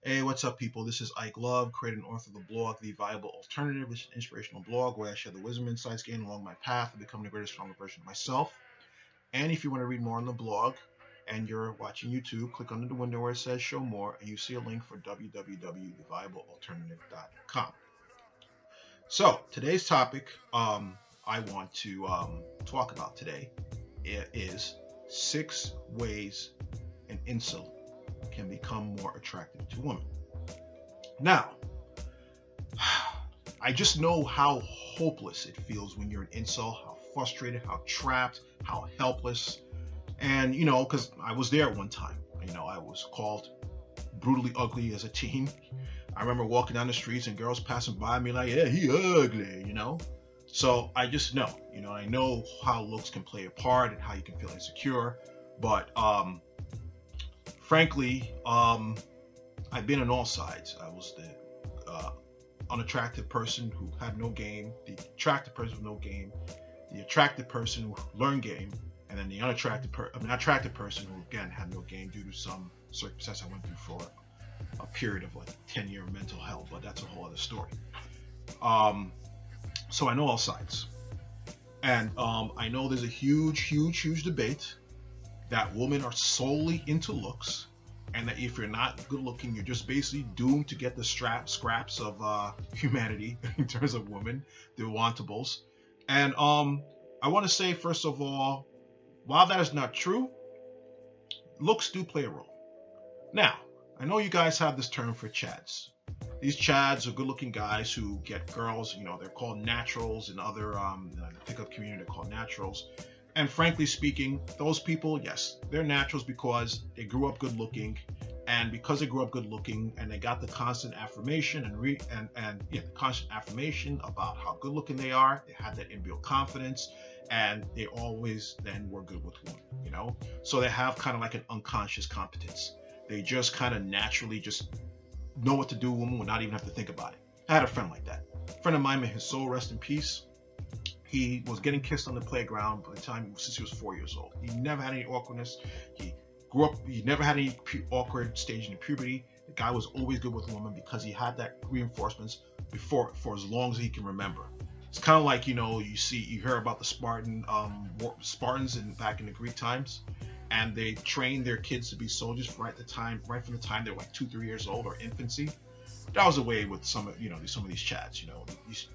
Hey, what's up, people? This is Ike Love, creator and author of the blog, The Viable Alternative, which is an inspirational blog where I share the wisdom and insights gained along my path to becoming the greatest, stronger version of myself. And if you want to read more on the blog and you're watching YouTube, click under the window where it says Show More, and you see a link for www.theviablealternative.com. So, today's topic I want to talk about today is 6 ways an incel can become more attractive to women. Now, I just know how hopeless it feels when you're an incel, how frustrated, how trapped, how helpless. And, because I was there at one time. I was called brutally ugly as a teen. I remember walking down the streets and girls passing by me like, yeah, he ugly, So I just know, I know how looks can play a part and how you can feel insecure. But frankly, I've been on all sides. I was the unattractive person who had no game, the attractive person with no game, the attractive person who learned game, and then the attractive person who again had no game due to some circumstance I went through for a period of like 10-year mental hell. But that's a whole other story. So I know all sides, and I know there's a huge debate that women are solely into looks, and that if you're not good looking, you're just basically doomed to get the scraps of humanity in terms of women, the wantables. And I want to say, first of all, while that is not true, looks do play a role. Now, I know you guys have this term for chads. These chads are good-looking guys who get girls. They're called naturals in other the pickup community. They're called naturals. And frankly speaking, those people, yes, they're naturals because they grew up good looking, and because they grew up good looking and they got the constant affirmation the constant affirmation about how good looking they are, they had that inbuilt confidence, and they always then were good with women, So they have kind of like an unconscious competence. They just kind of naturally just know what to do with women without even have to think about it. I had a friend like that. A friend of mine, may his soul rest in peace. He was getting kissed on the playground by the time since he was 4 years old. He never had any awkwardness. He grew up, he never had any awkward stage in puberty. The guy was always good with women because he had that reinforcements for as long as he can remember. It's kind of like, you hear about the Spartans back in the Greek times, and they trained their kids to be soldiers right from the time they were like 2-3 years old, or infancy. That was the way with some of these chads.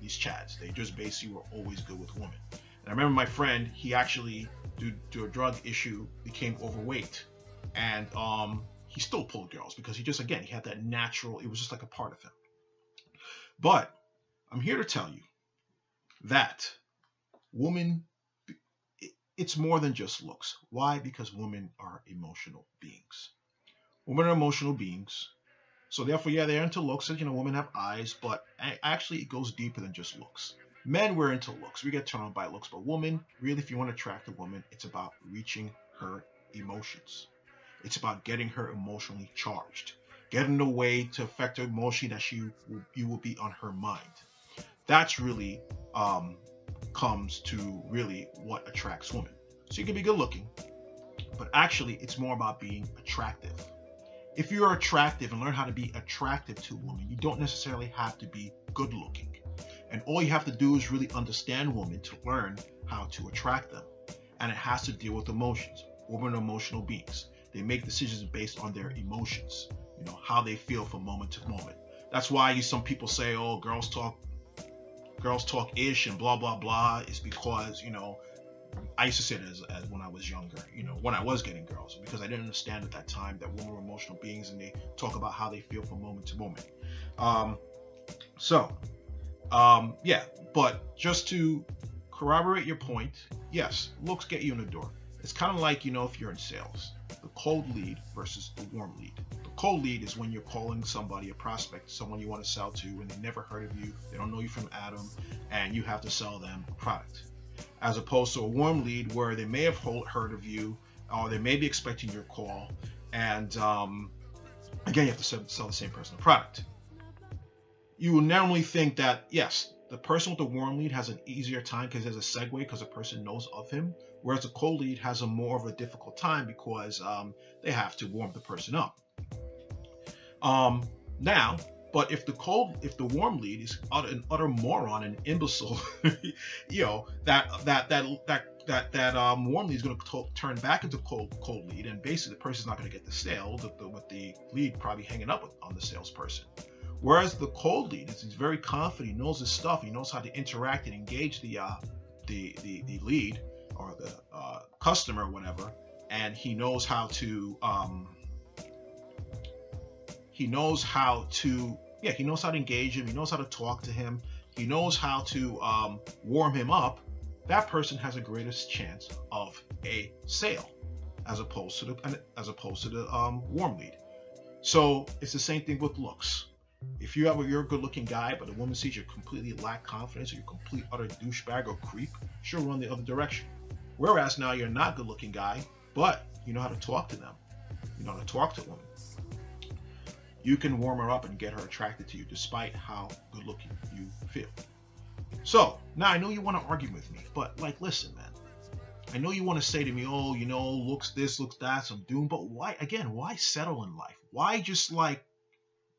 These chads, they just basically were always good with women. And I remember my friend, he actually, due to a drug issue, became overweight, and he still pulled girls because he had that natural. It was just like a part of him. But I'm here to tell you that women, it's more than just looks. Why? Because women are emotional beings. Women are emotional beings. So therefore, yeah, they're into looks. Women have eyes, but actually it goes deeper than just looks. Men, we're into looks. We get turned on by looks. But women, really, if you want to attract a woman, it's about reaching her emotions. It's about getting her emotionally charged. Getting a way to affect her emotionally that you will be on her mind. That's really comes to really what attracts women. So you can be good looking, but actually it's more about being attractive. If you're attractive and learn how to be attractive to a woman, you don't necessarily have to be good looking. And all you have to do is really understand women to learn how to attract them. And it has to deal with emotions. Women are emotional beings. They make decisions based on their emotions, how they feel from moment to moment. That's why some people say, oh, girls talk ish and blah, blah, blah. It's because, I used to say it as when I was younger, when I was getting girls, because I didn't understand at that time that women were emotional beings and they talk about how they feel from moment to moment. Yeah, but just to corroborate your point, yes, looks get you in the door. It's kind of like, if you're in sales, the cold lead versus the warm lead. The cold lead is when you're calling somebody, a prospect, someone you want to sell to, and they never heard of you, they don't know you from Adam, and you have to sell them a product. As opposed to a warm lead where they may have heard of you, or they may be expecting your call, and again, you have to sell the same person a product. You will normally think that, yes, the person with the warm lead has an easier time because there's a segue because the person knows of him, whereas a cold lead has a more of a difficult time because they have to warm the person up. Now, but if the warm lead is an utter moron and imbecile, that warm lead is going to turn back into cold lead, and basically the person's not going to get the sale, with the lead probably hanging up on the salesperson. Whereas the cold lead is, he's very confident, he knows his stuff, he knows how to interact and engage the lead or the customer or whatever, and he knows how to engage him, he knows how to talk to him, he knows how to warm him up. That person has a greatest chance of a sale as opposed to the warm lead. So it's the same thing with looks. If you're a good-looking guy, but a woman sees you completely lack confidence, or you're a complete utter douchebag or creep, she'll run the other direction. Whereas now you're not a good-looking guy, but you know how to talk to them, you know how to talk to women, you can warm her up and get her attracted to you despite how good-looking you feel. So now I know you want to argue with me, but like, listen, man. I know you want to say to me, oh, looks this, looks that, I'm doomed. But why settle in life? Why just like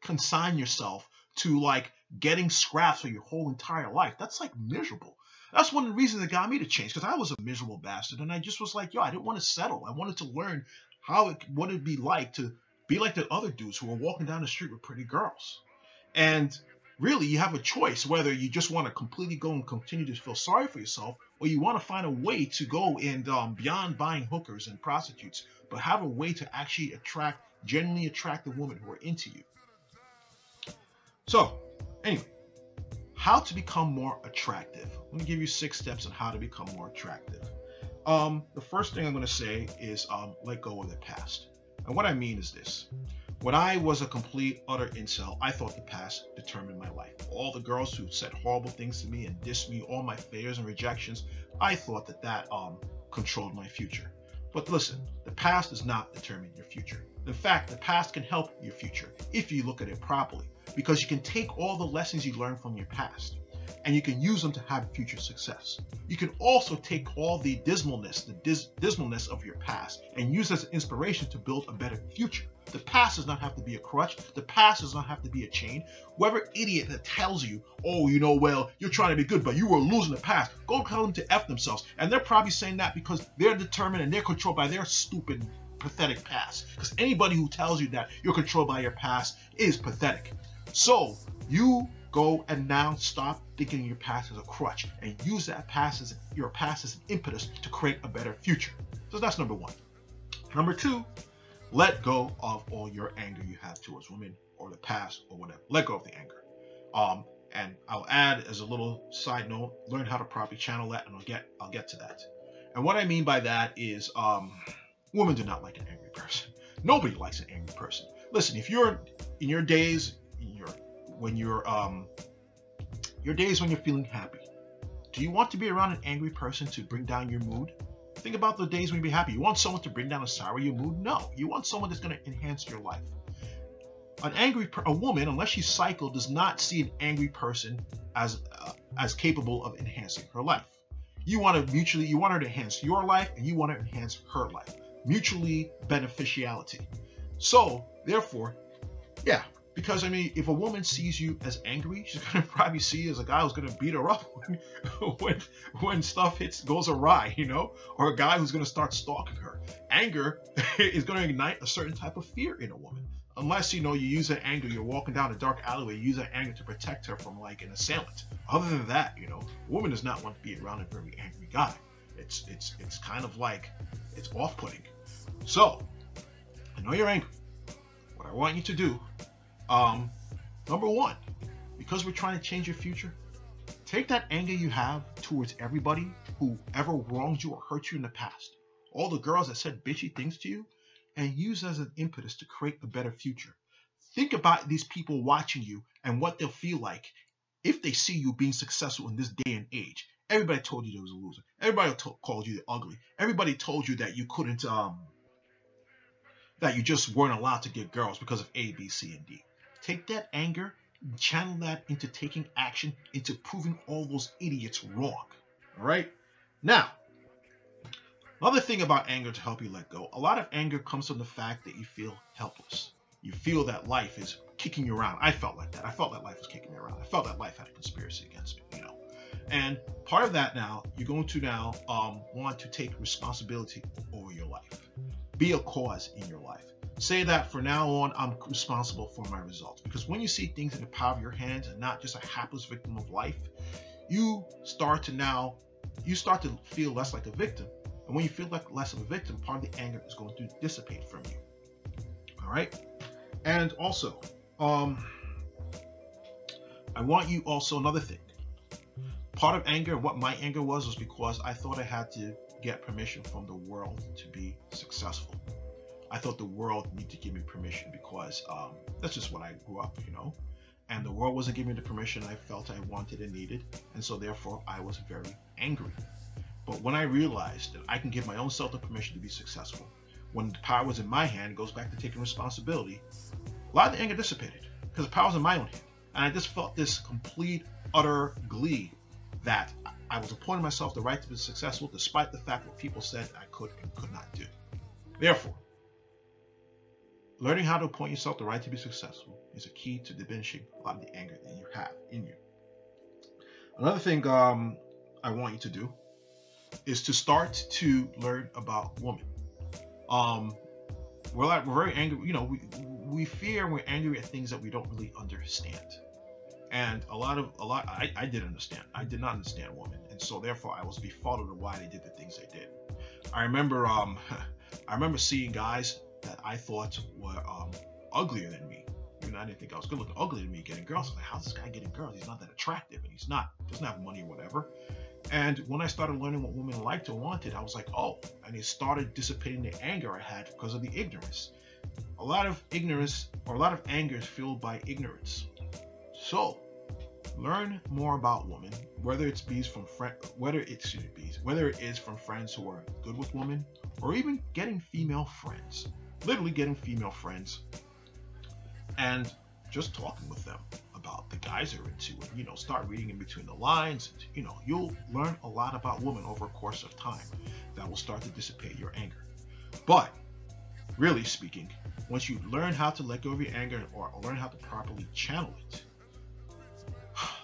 consign yourself to like getting scraps for your whole entire life? That's like miserable. That's one of the reasons that got me to change, because I was a miserable bastard, and I just was like, I didn't want to settle. I wanted to learn what it'd be like to be like the other dudes who were walking down the street with pretty girls. And really, you have a choice whether you just want to completely go and continue to feel sorry for yourself, or you want to find a way to go and beyond buying hookers and prostitutes, but have a way to actually genuinely attractive women who are into you. So, anyway, how to become more attractive. I'm going to give you 6 steps on how to become more attractive. The first thing I'm going to say is let go of the past. And what I mean is this. When I was a complete, utter incel, I thought the past determined my life. All the girls who said horrible things to me and dissed me, all my failures and rejections, I thought that controlled my future. But listen, the past does not determine your future. In fact, the past can help your future if you look at it properly, because you can take all the lessons you learned from your past and you can use them to have future success. You can also take all the dismalness of your past and use as an inspiration to build a better future. The past does not have to be a crutch. The past does not have to be a chain. Whoever idiot that tells you, oh, well, you're trying to be good, but you were losing the past, go tell them to F themselves. And they're probably saying that because they're determined and they're controlled by their stupid, pathetic past. Because anybody who tells you that you're controlled by your past is pathetic. So you go and now stop thinking your past as a crutch and use that your past as an impetus to create a better future. So that's number 1. Number 2, let go of all your anger you have towards women or the past or whatever. Let go of the anger. And I'll add as a little side note, learn how to properly channel that, and I'll get to that. And what I mean by that is, women do not like an angry person. Nobody likes an angry person. Listen, if you're in your days, when you're feeling happy, do you want to be around an angry person to bring down your mood? Think about the days when you be happy. You want someone to bring down and sour your mood? No. You want someone that's going to enhance your life. A woman, unless she's psycho, does not see an angry person as capable of enhancing her life. You want her to enhance your life, and you want to enhance her life. Mutually beneficiality. So, therefore, yeah. Because, if a woman sees you as angry, she's going to probably see you as a guy who's going to beat her up when stuff goes awry, or a guy who's going to start stalking her. Anger is going to ignite a certain type of fear in a woman. Unless, you use that anger, you're walking down a dark alleyway, you use that anger to protect her from, like, an assailant. Other than that, a woman does not want to be around a very angry guy. It's kind of like, it's off-putting. So, I know you're angry. What I want you to do, number 1, because we're trying to change your future, take that anger you have towards everybody who ever wronged you or hurt you in the past, all the girls that said bitchy things to you, and use as an impetus to create a better future. Think about these people watching you and what they'll feel like if they see you being successful in this day and age. Everybody told you you was a loser. Everybody called you ugly. Everybody told you that you couldn't, that you just weren't allowed to get girls because of A, B, C, and D. Take that anger, channel that into taking action, into proving all those idiots wrong. All right? Now, another thing about anger to help you let go, a lot of anger comes from the fact that you feel helpless. You feel that life is kicking you around. I felt like that. I felt that life was kicking me around. I felt that life had a conspiracy against me, you know. And part of that now, you're going to now want to take responsibility over your life. Be a cause in your life. Say that from now on, I'm responsible for my results. Because when you see things in the power of your hands and not just a hapless victim of life, you start to feel less like a victim. And when you feel like less of a victim, part of the anger is going to dissipate from you. All right? And also, I want you also, another thing. Part of anger, what my anger was because I thought I had to get permission from the world to be successful. I thought the world needed to give me permission because that's just what I grew up, you know. And the world wasn't giving me the permission I felt I wanted and needed. And so therefore, I was very angry. But when I realized that I can give my own self the permission to be successful, when the power was in my hand, it goes back to taking responsibility, a lot of the anger dissipated because the power was in my own hand. And I just felt this complete, utter glee that I was appointing myself the right to be successful despite the fact what people said I could and could not do. Therefore, learning how to appoint yourself the right to be successful is a key to diminishing a lot of the anger that you have in you. Another thing I want you to do is to start to learn about women. We're very angry, you know, we fear and we're angry at things that we don't really understand. And I did understand. I did not understand women, and so therefore I was befuddled of why they did the things they did. I remember seeing guys that I thought were uglier than me. Even I didn't think I was good looking, uglier than me getting girls. I was like, how's this guy getting girls? He's not that attractive, and doesn't have money or whatever. And when I started learning what women liked or wanted, I was like, oh, and it started dissipating the anger I had because of the ignorance. A lot of ignorance or a lot of anger is fueled by ignorance. So, learn more about women, whether it is from friends who are good with women, or even getting female friends. Literally getting female friends, and just talking with them about the guys they're into, and you know, start reading in between the lines. And, you know, you'll learn a lot about women over a course of time that will start to dissipate your anger. But really speaking, once you learn how to let go of your anger or learn how to properly channel it,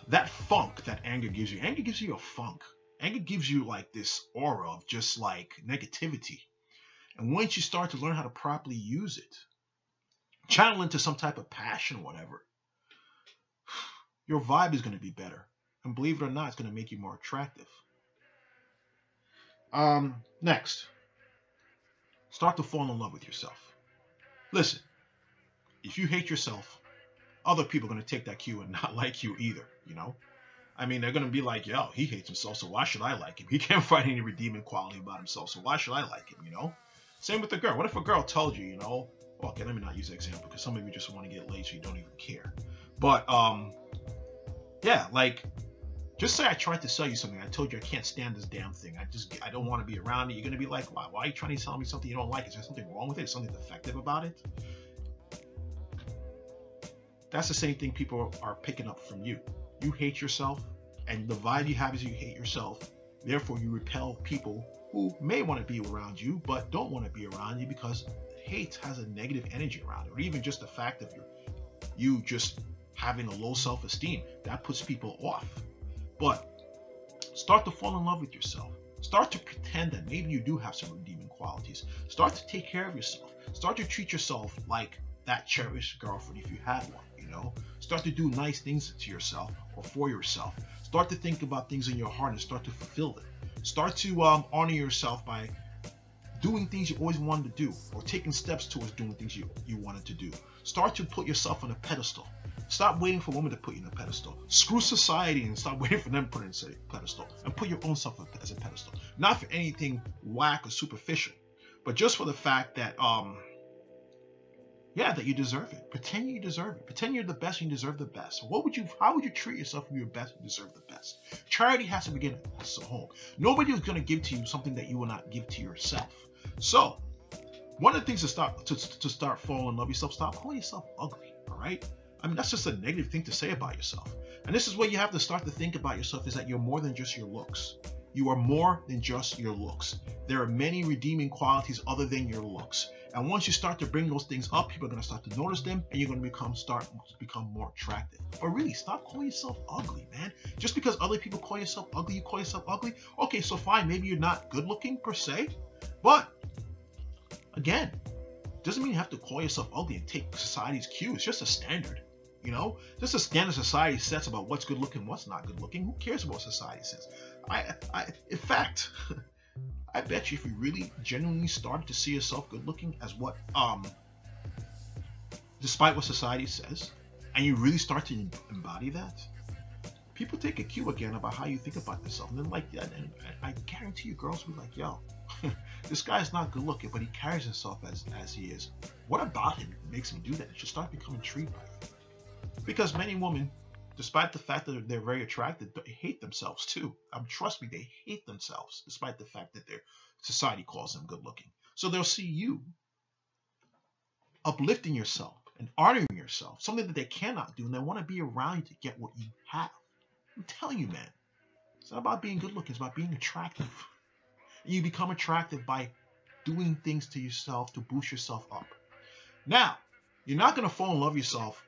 that funk that anger gives you a funk. Anger gives you like this aura of just like negativity. And once you start to learn how to properly use it, channel into some type of passion or whatever, your vibe is going to be better. And believe it or not, it's going to make you more attractive. Next, start to fall in love with yourself. Listen, if you hate yourself, other people are going to take that cue and not like you either, you know? I mean, they're going to be like, yo, he hates himself, so why should I like him? He can't find any redeeming quality about himself, so why should I like him, you know? Same with the girl. What if a girl told you, you know, well, okay, let me not use that example because some of you just want to get laid so you don't even care. But, yeah, like, just say I tried to sell you something. I told you I can't stand this damn thing. I don't want to be around it. You're going to be like, why are you trying to sell me something you don't like? Is there something wrong with it? Is something defective about it? That's the same thing people are picking up from you. You hate yourself, and the vibe you have is you hate yourself. Therefore, you repel people who may want to be around you, but don't want to be around you because hate has a negative energy around it. Or even just the fact of you just having a low self-esteem, that puts people off. But start to fall in love with yourself. Start to pretend that maybe you do have some redeeming qualities. Start to take care of yourself. Start to treat yourself like that cherished girlfriend if you had one, you know? Start to do nice things to yourself or for yourself. Start to think about things in your heart and start to fulfill them. Start to honor yourself by doing things you always wanted to do or taking steps towards doing things you wanted to do. Start to put yourself on a pedestal. Stop waiting for women to put you on a pedestal. Screw society and stop waiting for them to put you on a pedestal. And put your own self as a pedestal. Not for anything whack or superficial, but just for the fact that, yeah, that you deserve it. Pretend you deserve it. Pretend you're the best and you deserve the best. How would you treat yourself if you're best and deserve the best? Charity has to begin at home. Nobody is going to give to you something that you will not give to yourself. So, one of the things to start falling in love with yourself, stop calling yourself ugly, all right? I mean, that's just a negative thing to say about yourself. And this is what you have to start to think about yourself, is that you're more than just your looks. You are more than just your looks. There are many redeeming qualities other than your looks. And once you start to bring those things up, people are going to start to notice them, and you're going to start to become more attractive. But really, stop calling yourself ugly, man. Just because other people call yourself ugly, you call yourself ugly. Okay, so fine, maybe you're not good looking per se, but again, doesn't mean you have to call yourself ugly and take society's cue. It's just a standard, you know, just a standard society sets about what's good looking, what's not good looking. Who cares about what society says? In fact, I bet you if you really genuinely started to see yourself good looking as what, despite what society says, and you really start to embody that, people take a cue again about how you think about yourself. And then like that, and I guarantee you girls will be like, yo, this guy's not good looking, but he carries himself as he is. What about him makes him do that? It should start becoming intrigued by it. Because many women, despite the fact that they're very attractive, they hate themselves too. Trust me, they hate themselves, despite the fact that their society calls them good looking. So they'll see you uplifting yourself and honoring yourself, something that they cannot do, and they want to be around you to get what you have. I'm telling you, man, it's not about being good looking, it's about being attractive. And you become attractive by doing things to yourself to boost yourself up. Now, you're not going to fall in love with yourself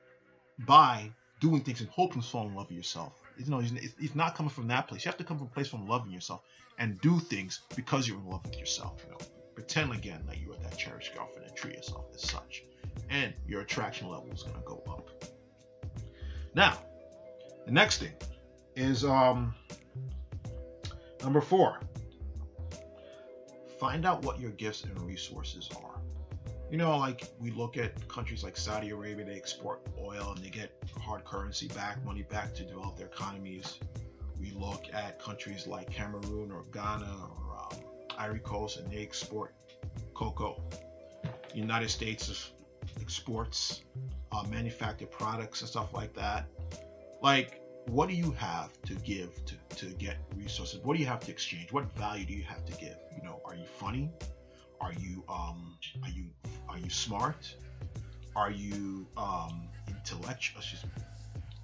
by doing things and hoping to fall in love with yourself. You know, it's not coming from that place. You have to come from a place from loving yourself and do things because you're in love with yourself. You know, pretend again that you are that cherished girlfriend and treat yourself as such, and your attraction level is going to go up. Now, the next thing is number 4. Find out what your gifts and resources are. You know, like we look at countries like Saudi Arabia, they export oil and they get hard currency back, money back to develop their economies. We look at countries like Cameroon or Ghana or Ivory Coast, and they export cocoa. The United States exports manufactured products and stuff like that. Like, what do you have to give to get resources? What do you have to exchange? What value do you have to give? You know, are you funny? Are you smart? Are you intellectual?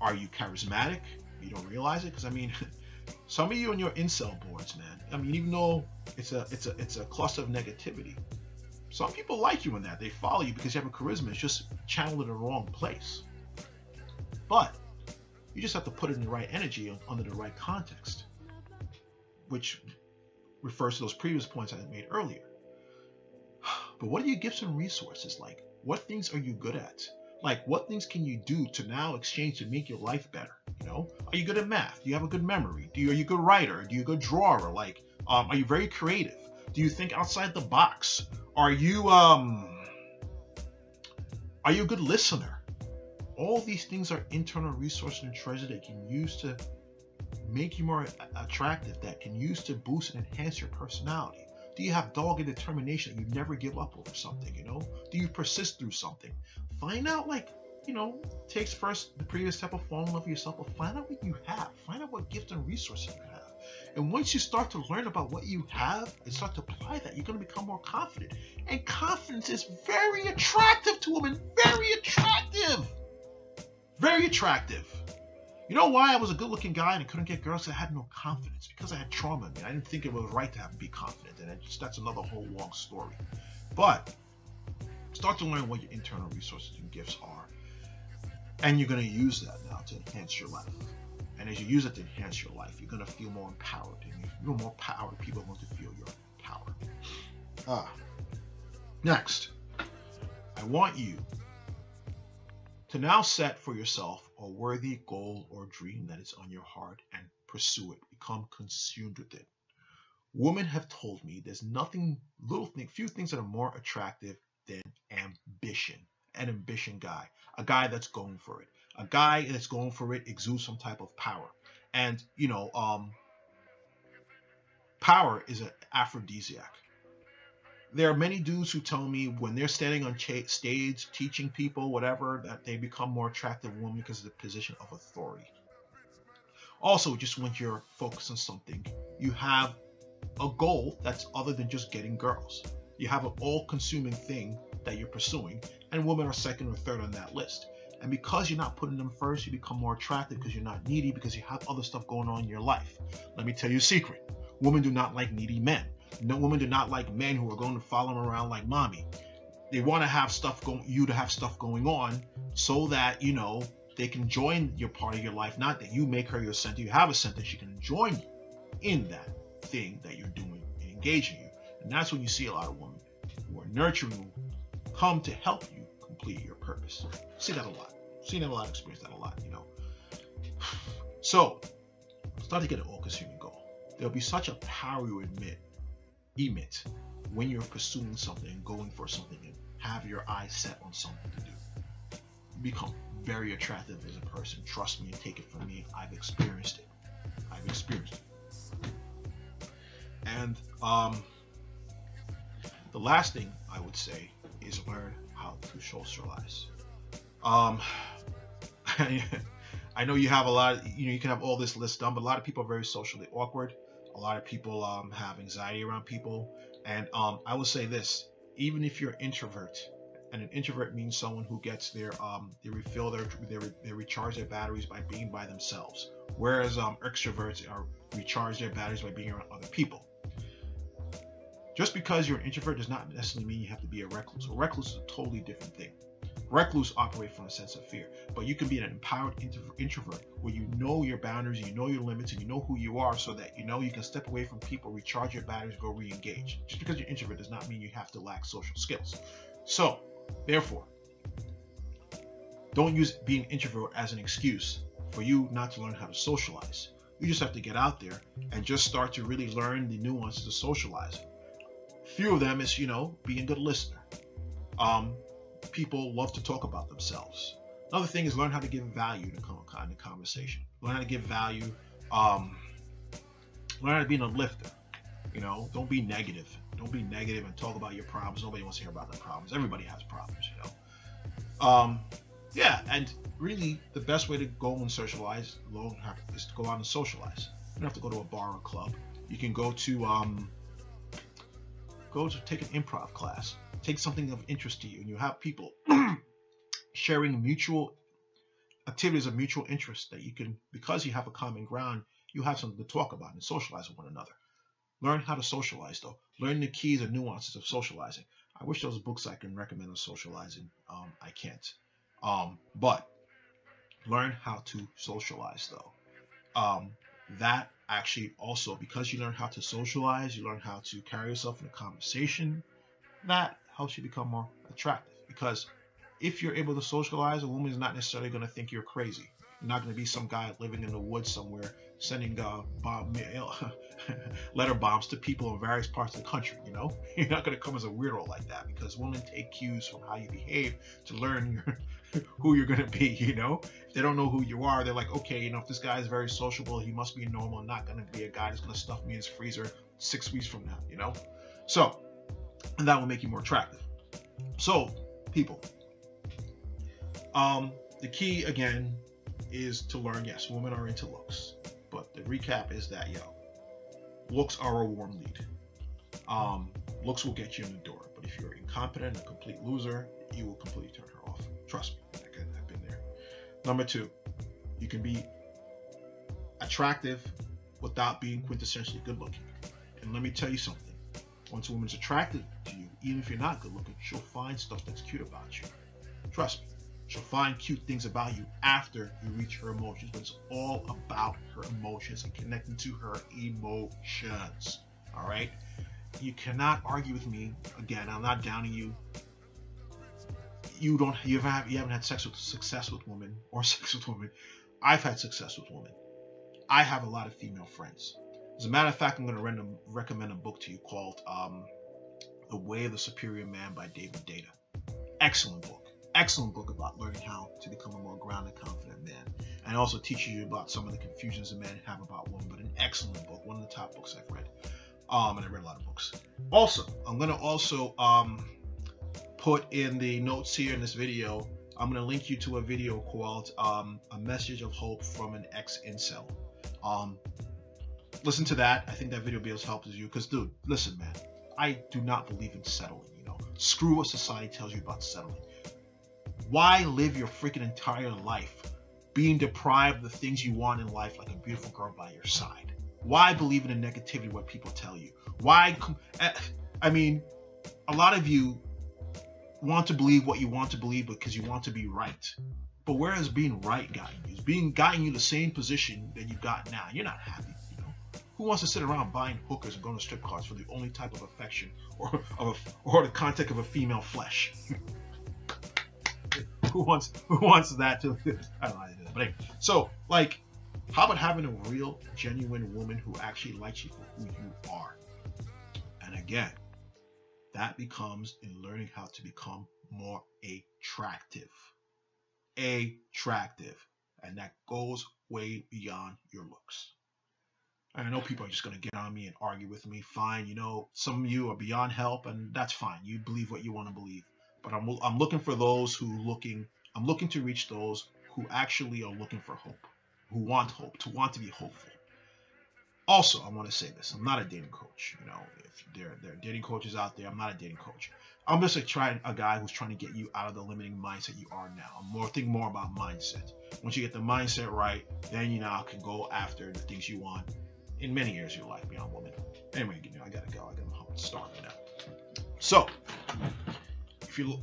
Are you charismatic? You don't realize it, because I mean, some of you on your incel boards, man. I mean, even though it's a cluster of negativity, some people like you in that. They follow you because you have a charisma. It's just channeled in the wrong place. But you just have to put it in the right energy under the right context, which refers to those previous points I made earlier. But what are your gifts and resources? Like, what things are you good at? Like, what things can you do to now exchange to make your life better? You know, are you good at math? Do you have a good memory? Are you a good writer? Are you a good drawer? Like, are you very creative? Do you think outside the box? Are you a good listener? All these things are internal resources and treasure that you can use to make you more attractive, that can use to boost and enhance your personality. Do you have dogged determination that you never give up over something, you know? Do you persist through something? Find out, like, you know, takes first the previous step of falling in love with yourself, but find out what you have. Find out what gifts and resources you have. And once you start to learn about what you have and start to apply that, you're going to become more confident. And confidence is very attractive to women. Very attractive. Very attractive. You know why I was a good-looking guy and I couldn't get girls? I had no confidence, because I had trauma in me. I didn't think it was right to be confident, and that's another whole long story. But start to learn what your internal resources and gifts are, and you're going to use that now to enhance your life. And as you use it to enhance your life, you're going to feel more empowered. And if you feel more power, people are going to feel your power. Next, I want you to now set for yourself a worthy goal or dream that is on your heart and pursue it. Become consumed with it. Women have told me there's few things that are more attractive than ambition. An ambition guy, a guy that's going for it. A guy that's going for it exudes some type of power. And, you know, power is an aphrodisiac. There are many dudes who tell me when they're standing on stage, teaching people, whatever, that they become more attractive women because of the position of authority. Also, just when you're focused on something, you have a goal that's other than just getting girls. You have an all-consuming thing that you're pursuing, and women are second or third on that list. And because you're not putting them first, you become more attractive because you're not needy, because you have other stuff going on in your life. Let me tell you a secret. Women do not like needy men. No, women do not like men who are going to follow them around like mommy. they want to have stuff going on so that, you know, they can join your part of your life. Not that you make her your center, you have a center, she can join you in that thing that you're doing and engaging you. And that's when you see a lot of women who are nurturing you come to help you complete your purpose. See that a lot. Seen that a lot, experienced that a lot, you know. So start to get an all-consuming goal. There'll be such a power you emit when you're pursuing something and going for something and have your eyes set on something to do. You become very attractive as a person. Trust me and take it from me. I've experienced it. And the last thing I would say is learn how to socialize. I know you have a lot, you can have all this list done, but a lot of people are very socially awkward. A lot of people have anxiety around people. And I will say this, even if you're an introvert, and an introvert means someone who gets they recharge their batteries by being by themselves. Whereas extroverts recharge their batteries by being around other people. Just because you're an introvert does not necessarily mean you have to be a recluse. A recluse is a totally different thing. Recluse operate from a sense of fear, but you can be an empowered introvert where you know your boundaries, and you know your limits, and you know who you are, so that you know you can step away from people, recharge your batteries, go re-engage. Just because you're an introvert does not mean you have to lack social skills. So, therefore, don't use being an introvert as an excuse for you not to learn how to socialize. You just have to get out there and just start to really learn the nuances of socializing. Few of them is, you know, being a good listener. People love to talk about themselves. Another thing is learn how to give value to the conversation. Learn how to give value. Learn how to be an uplifter. You know, don't be negative. Don't be negative and talk about your problems. Nobody wants to hear about their problems. Everybody has problems, you know. Yeah, and really the best way to go and socialize is to go out and socialize. You don't have to go to a bar or club. You can go to take an improv class. Take something of interest to you, and you have people sharing mutual activities of mutual interest that you can, because you have a common ground, you have something to talk about and socialize with one another. Learn how to socialize, though. Learn the keys and nuances of socializing. I wish there was books I can recommend on socializing. I can't. But learn how to socialize, though. That actually also, because you learn how to socialize, you learn how to carry yourself in a conversation, that helps you become more attractive. Because if you're able to socialize, a woman is not necessarily going to think you're crazy. You're not going to be some guy living in the woods somewhere sending letter bombs to people in various parts of the country, you know? You're not going to come as a weirdo like that, because women take cues from how you behave to learn who you're going to be, you know? If they don't know who you are, they're like, okay, you know, if this guy is very sociable, he must be normal, not going to be a guy that's going to stuff me in his freezer 6 weeks from now, you know? So, and that will make you more attractive. So, people, the key again is to learn, yes, women are into looks, but the recap is that, looks are a warm lead. Looks will get you in the door, but if you're incompetent, a complete loser, you will completely turn her off. Trust me, I've been there. Number 2, you can be attractive without being quintessentially good looking. And let me tell you something. Once a woman's attracted to you, even if you're not good looking, she'll find stuff that's cute about you. Trust me. She'll find cute things about you after you reach her emotions, but it's all about her emotions and connecting to her emotions. All right? You cannot argue with me. Again, I'm not downing you. You haven't had success with women or sex with women. I've had success with women. I have a lot of female friends. As a matter of fact, I'm going to recommend a book to you called The Way of the Superior Man by David Data. Excellent book. Excellent book about learning how to become a more grounded, confident man. And also teaches you about some of the confusions that men have about women. But an excellent book. One of the top books I've read. And I read a lot of books. Also, I'm going to also put in the notes here in this video, I'm going to link you to a video called A Message of Hope from an Ex-Incel. Listen to that. I think that video will be as helpful as you. Because, dude, listen, man. I do not believe in settling, you know. Screw what society tells you about settling. Why live your freaking entire life being deprived of the things you want in life, like a beautiful girl by your side? Why believe in the negativity of what people tell you? Why? I mean, a lot of you want to believe what you want to believe because you want to be right. But where has being right gotten you? It's gotten you the same position that you got now. You're not happy, you know. Who wants to sit around buying hookers and going to strip clubs for the only type of affection or the contact of a female flesh? who wants that to? I don't know how to do that, but anyway. So like, how about having a real, genuine woman who actually likes you for who you are? And again, that becomes in learning how to become more attractive. And that goes way beyond your looks. And I know people are just going to get on me and argue with me. Fine, you know, some of you are beyond help, and that's fine. You believe what you want to believe. But I'm looking for those I'm looking to reach those who actually are looking for hope, who want hope, to want to be hopeful. Also, I want to say this. I'm not a dating coach. You know, if there are dating coaches out there, I'm not a dating coach. I'm just a guy who's trying to get you out of the limiting mindset you are now. I'm thinking more about mindset. Once you get the mindset right, then you now can go after the things you want in many areas of your life beyond women. Anyway, you know, I gotta go. I'm starving now. So, if you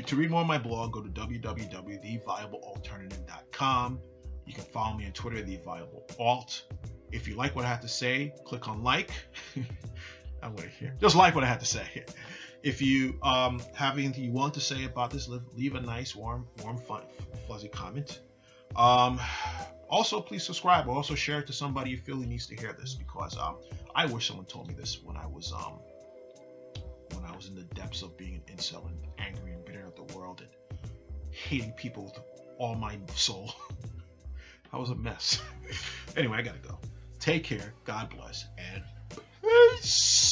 to read more on my blog, go to www.theviablealternative.com. You can follow me on Twitter, theviablealt. If you like what I have to say, click on like. I'm waiting here. Just like what I have to say. If you have anything you want to say about this, leave a nice, warm, fun, fuzzy comment. Also, please subscribe. Or also share it to somebody you feel needs to hear this, because I wish someone told me this when I was in the depths of being an incel and angry and bitter at the world and hating people with all my soul. I was a mess. Anyway, I gotta go. Take care. God bless. And peace.